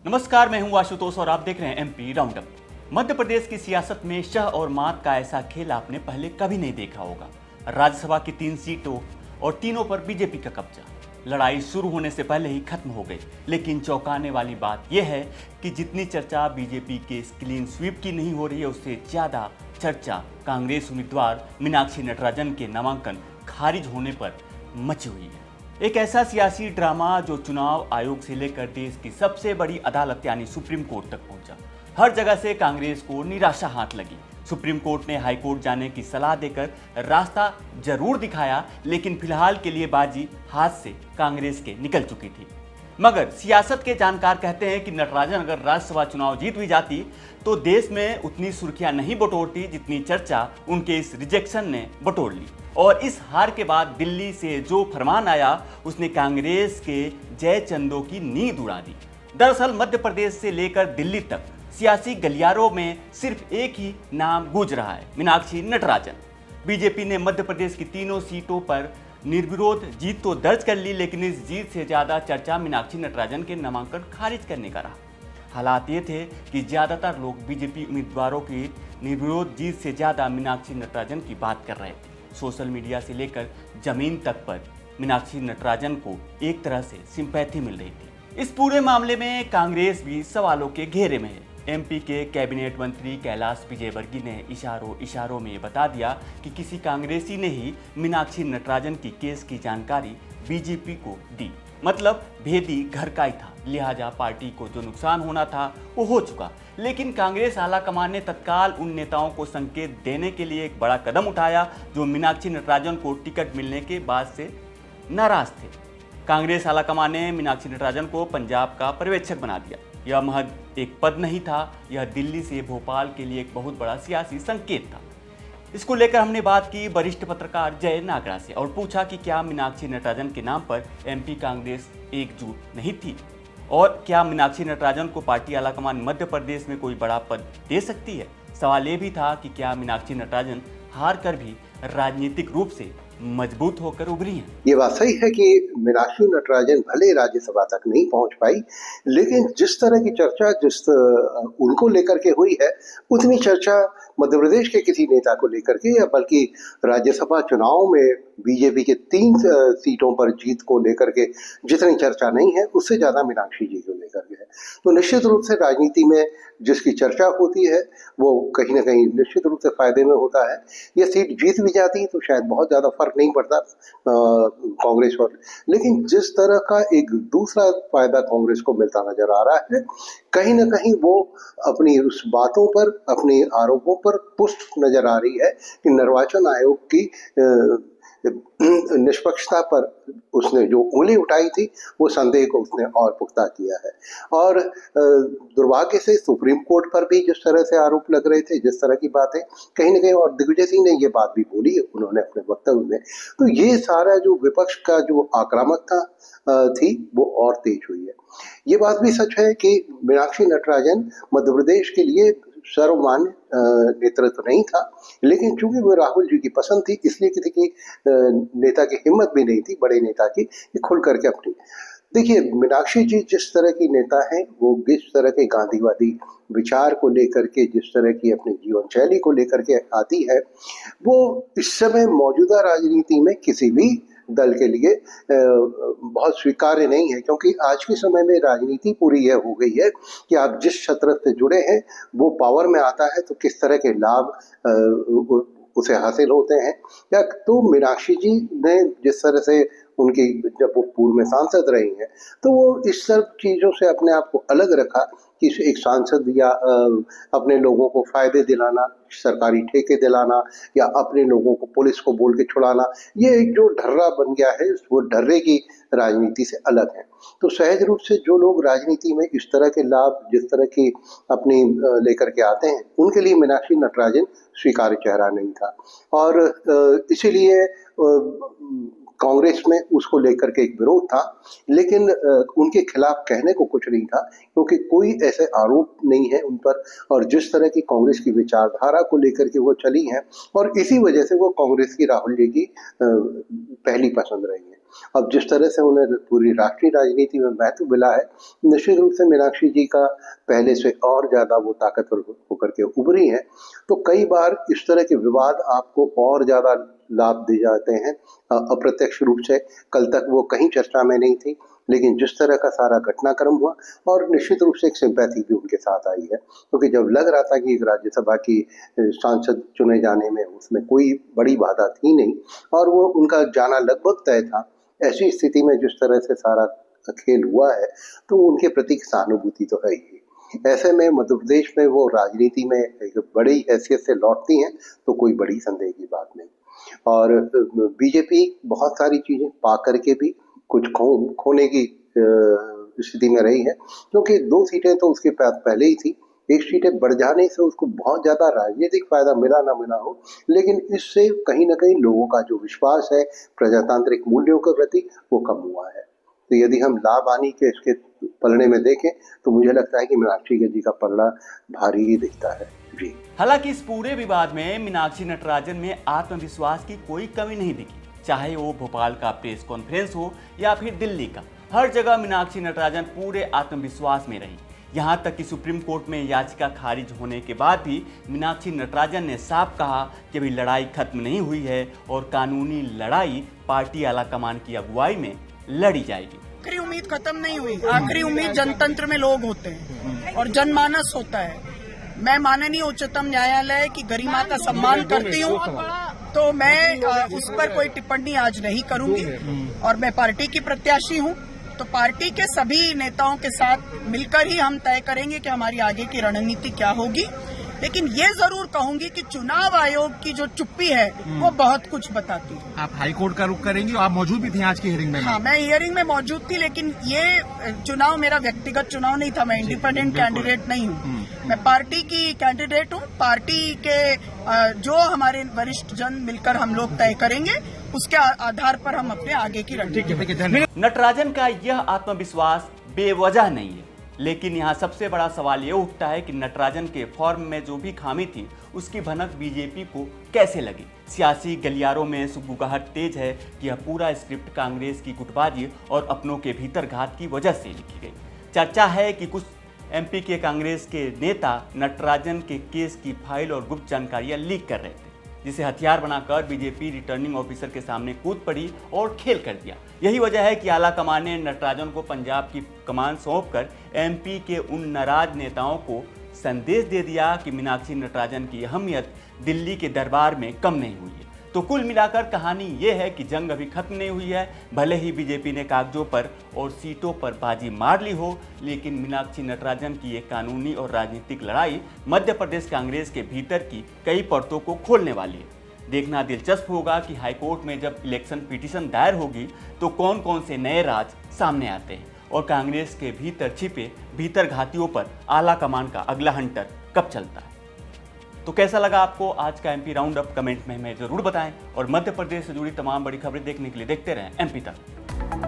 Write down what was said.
नमस्कार, मैं हूं आशुतोष और आप देख रहे हैं एमपी राउंडअप। मध्य प्रदेश की सियासत में शह और मात का ऐसा खेल आपने पहले कभी नहीं देखा होगा। राज्यसभा की 3 सीटों और तीनों पर बीजेपी का कब्जा। लड़ाई शुरू होने से पहले ही खत्म हो गई। लेकिन चौंकाने वाली बात यह है कि जितनी चर्चा बीजेपी के क्लीन स्वीप की नहीं हो रही है, उससे ज्यादा चर्चा कांग्रेस उम्मीदवार मीनाक्षी नटराजन के नामांकन खारिज होने पर मची हुई है। एक ऐसा सियासी ड्रामा जो चुनाव आयोग से लेकर देश की सबसे बड़ी अदालत यानी सुप्रीम कोर्ट तक पहुंचा। हर जगह से कांग्रेस को निराशा हाथ लगी। सुप्रीम कोर्ट ने हाई कोर्ट जाने की सलाह देकर रास्ता जरूर दिखाया, लेकिन फिलहाल के लिए बाजी हाथ से कांग्रेस के निकल चुकी थी। मगर सियासत के जानकार कहते हैं कि नटराजन अगर राज्यसभा चुनाव जीत भी जाती तो देश में उतनी सुर्खियां नहीं बटोरती जितनी चर्चा उनके इस रिजेक्शन ने बटोर ली। और इस हार के बाद दिल्ली से जो फरमान आया उसने कांग्रेस के जय चंदों की नींद उड़ा दी। दरअसल मध्य प्रदेश से लेकर दिल्ली तक सियासी गलियारों में सिर्फ एक ही नाम गूंज रहा है, मीनाक्षी नटराजन। बीजेपी ने मध्य प्रदेश की तीनों सीटों पर निर्विरोध जीत तो दर्ज कर ली, लेकिन इस जीत से ज्यादा चर्चा मीनाक्षी नटराजन के नामांकन खारिज करने का रहा। हालात ये थे कि ज्यादातर लोग बीजेपी उम्मीदवारों की निर्विरोध जीत से ज्यादा मीनाक्षी नटराजन की बात कर रहे थे। सोशल मीडिया से लेकर जमीन तक पर मीनाक्षी नटराजन को एक तरह से सिंपैथी मिल रही थी। इस पूरे मामले में कांग्रेस भी सवालों के घेरे में है। एमपी के कैबिनेट मंत्री कैलाश विजयवर्गीय ने इशारों में ये बता दिया कि किसी कांग्रेसी ने ही मीनाक्षी नटराजन की केस की जानकारी बीजेपी को दी। मतलब भेदी घर का ही था, लिहाजा पार्टी को जो नुकसान होना था वो हो चुका। लेकिन कांग्रेस आलाकमान ने तत्काल उन नेताओं को संकेत देने के लिए एक बड़ा कदम उठाया जो मीनाक्षी नटराजन को टिकट मिलने के बाद से नाराज थे। कांग्रेस आलाकमान ने मीनाक्षी नटराजन को पंजाब का पर्यवेक्षक बना दिया। यह महज एक पद नहीं था, यह दिल्ली से भोपाल के लिए एक बहुत बड़ा सियासी संकेत था। इसको लेकर हमने बात की वरिष्ठ पत्रकार जय नागरा से और पूछा कि क्या मीनाक्षी नटराजन के नाम पर एमपी कांग्रेस एकजुट नहीं थी, और क्या मीनाक्षी नटराजन को पार्टी आलाकमान मध्य प्रदेश में कोई बड़ा पद दे सकती है। सवाल ये भी था कि क्या मीनाक्षी नटराजन हार कर भी राजनीतिक रूप से मजबूत होकर उभरी हैं। ये बात सही है कि मीनाक्षी नटराजन भले राज्यसभा तक नहीं पहुंच पाई, लेकिन जिस तरह की चर्चा उनको लेकर के हुई है, उतनी चर्चा मध्य प्रदेश के किसी नेता को लेकर के या बल्कि राज्यसभा चुनाव में बीजेपी के 3 सीटों पर जीत को लेकर के जितनी चर्चा नहीं है, उससे ज्यादा मीनाक्षी जी को लेकर के है। तो निश्चित रूप से राजनीति में जिसकी चर्चा होती है वो कहीं ना कहीं निश्चित रूप से फायदे में होता है। ये सीट जीत भी जाती तो शायद बहुत ज्यादा फर्क नहीं पड़ता कांग्रेस पर, लेकिन जिस तरह का एक दूसरा फायदा कांग्रेस को मिलता नजर आ रहा है, कहीं ना कहीं वो अपनी उस बातों पर, अपने आरोपों पर पुष्ट नजर आ रही है कि निर्वाचन आयोग की निष्पक्षता पर उसने जो उंगली उठाई थी वो संदेह को उसने और पुख्ता किया है। और दुर्भाग्य से सुप्रीम कोर्ट पर भी जिस तरह से आरोप लग रहे थे, जिस तरह की बातें कहीं ना कहीं, और दिग्विजय सिंह ने ये बात भी बोली है उन्होंने अपने वक्तव्य में, तो ये सारा जो विपक्ष का जो आक्रामकता थी वो और तेज हुई है। ये बात भी सच है कि मीनाक्षी नटराजन मध्य प्रदेश के लिए सर्वमान्य नेतृत्व नहीं था, लेकिन चूंकि वो राहुल जी की पसंद थी, इसलिए किसी की नेता की हिम्मत भी नहीं थी, बड़े नेता की, कि खुल करके अपनी। देखिए, मीनाक्षी जी जिस तरह की नेता हैं, वो जिस तरह के गांधीवादी विचार को लेकर के, जिस तरह की अपनी जीवन शैली को लेकर के आती है, वो इस समय मौजूदा राजनीति में किसी भी दल के लिए बहुत स्वीकार्य नहीं है, क्योंकि आज के समय में राजनीति पूरी यह हो गई है कि आप जिस क्षेत्र से जुड़े हैं वो पावर में आता है तो किस तरह के लाभ उसे हासिल होते हैं। या तो मीनाक्षी जी ने जिस तरह से उनकी, जब वो पूर्व में सांसद रही हैं, तो वो इस सब चीज़ों से अपने आप को अलग रखा कि एक सांसद या अपने लोगों को फायदे दिलाना, सरकारी ठेके दिलाना या अपने लोगों को पुलिस को बोल के छुड़ाना, ये एक जो ढर्रा बन गया है वो ढर्रे की राजनीति से अलग है। तो सहज रूप से जो लोग राजनीति में इस तरह के लाभ, जिस तरह की अपनी लेकर के आते हैं, उनके लिए मीनाक्षी नटराजन स्वीकार्य चेहरा नहीं था। और इसीलिए कांग्रेस में उसको लेकर के एक विरोध था, लेकिन उनके खिलाफ कहने को कुछ नहीं था, क्योंकि कोई ऐसे आरोप नहीं है उन पर, और जिस तरह की कांग्रेस की विचारधारा को लेकर के वो चली हैं, और इसी वजह से वो कांग्रेस की राहुल जी की पहली पसंद रही है। अब जिस तरह से उन्हें पूरी राष्ट्रीय राजनीति में महत्व मिला है, निश्चित रूप से मीनाक्षी जी का पहले से और ज़्यादा वो ताकतवर होकर के उभरी हैं। तो कई बार इस तरह के विवाद आपको और ज़्यादा लाभ दे जाते हैं अप्रत्यक्ष रूप से। कल तक वो कहीं चर्चा में नहीं थी, लेकिन जिस तरह का सारा घटनाक्रम हुआ, और निश्चित रूप से एक सिंपैथी भी उनके साथ आई है, क्योंकि जब लग रहा था कि एक राज्यसभा की सांसद चुने जाने में उसमें कोई बड़ी बाधा थी नहीं और वो उनका जाना लगभग तय था, ऐसी स्थिति में जिस तरह से सारा खेल हुआ है, तो उनके प्रति सहानुभूति तो है ही। ऐसे में मध्य प्रदेश में वो राजनीति में एक बड़ी हैसियत से लौटती हैं, तो कोई बड़ी संदेह की बात नहीं। और बीजेपी बहुत सारी चीजें पा करके भी कुछ खोने की स्थिति में रही है, क्योंकि 2 सीटें तो उसके पहले ही थी। एक सीटें बढ़ जाने से उसको बहुत ज़्यादा राजनीतिक फायदा मिला ना मिला हो, लेकिन इससे कहीं ना कहीं लोगों का जो विश्वास है प्रजातांत्रिक मूल्यों के प्रति वो कम हुआ है। तो यदि हम लाभ हानि के इसके पलड़े में देखें, तो मुझे लगता है कि मीनाक्षी जी का पलड़ा भारी ही दिखता है जी। हालांकि इस पूरे विवाद में मीनाक्षी नटराजन में आत्मविश्वास की कोई कमी नहीं दिखी, चाहे वो भोपाल का प्रेस कॉन्फ्रेंस हो या फिर दिल्ली का। हर जगह मीनाक्षी नटराजन पूरे आत्मविश्वास में रही। यहाँ तक कि सुप्रीम कोर्ट में याचिका खारिज होने के बाद भी मीनाक्षी नटराजन ने साफ कहा कि अभी लड़ाई खत्म नहीं हुई है और कानूनी लड़ाई पार्टी आलाकमान की अगुवाई में लड़ी जाएगी। आखिरी उम्मीद खत्म नहीं हुई। आखिरी उम्मीद जनतंत्र में लोग होते हैं और जनमानस होता है। मैं माननीय उच्चतम न्यायालय की गरिमा का सम्मान करती हूँ, तो मैं उस पर कोई टिप्पणी आज नहीं करूंगी। और मैं पार्टी की प्रत्याशी हूँ, तो पार्टी के सभी नेताओं के साथ मिलकर ही हम तय करेंगे कि हमारी आगे की रणनीति क्या होगी। लेकिन ये जरूर कहूंगी कि चुनाव आयोग की जो चुप्पी है वो बहुत कुछ बताती है। आप हाईकोर्ट का रुख करेंगी? आप मौजूद भी थी आज की हियरिंग में? हाँ, मैं हियरिंग में मौजूद थी, लेकिन ये चुनाव मेरा व्यक्तिगत चुनाव नहीं था। मैं इंडिपेंडेंट कैंडिडेट नहीं हूँ, मैं पार्टी की कैंडिडेट हूँ। पार्टी के जो हमारे वरिष्ठ जन मिलकर हम लोग तय करेंगे, उसके आधार पर हम अपने आगे की रणनीति। नटराजन का यह आत्मविश्वास बेवजह नहीं है, लेकिन यहाँ सबसे बड़ा सवाल ये उठता है कि नटराजन के फॉर्म में जो भी खामी थी उसकी भनक बीजेपी को कैसे लगी। सियासी गलियारों में सुगबुगाहट तेज है कि यह पूरा स्क्रिप्ट कांग्रेस की गुटबाजी और अपनों के भीतर घात की वजह से लिखी गई। चर्चा है कि कुछ एमपी के कांग्रेस के नेता नटराजन के केस की फाइल और गुप्त जानकारियां लीक कर रहे थे, जिसे हथियार बनाकर बीजेपी रिटर्निंग ऑफिसर के सामने कूद पड़ी और खेल कर दिया। यही वजह है कि आला कमान ने नटराजन को पंजाब की कमान सौंपकर एमपी के उन नाराज नेताओं को संदेश दे दिया कि मीनाक्षी नटराजन की अहमियत दिल्ली के दरबार में कम नहीं हुई है। तो कुल मिलाकर कहानी ये है कि जंग अभी खत्म नहीं हुई है। भले ही बीजेपी ने कागजों पर और सीटों पर बाजी मार ली हो, लेकिन मीनाक्षी नटराजन की ये कानूनी और राजनीतिक लड़ाई मध्य प्रदेश कांग्रेस के भीतर की कई परतों को खोलने वाली है। देखना दिलचस्प होगा कि हाईकोर्ट में जब इलेक्शन पिटीशन दायर होगी तो कौन कौन से नए राज सामने आते हैं और कांग्रेस के भीतर छिपे भीतर घातियों पर आला कमान का अगला हंटर कब चलता है। तो कैसा लगा आपको आज का एमपी राउंड अप? कमेंट में हमें जरूर बताएं और मध्य प्रदेश से जुड़ी तमाम बड़ी खबरें देखने के लिए देखते रहें एमपी तक।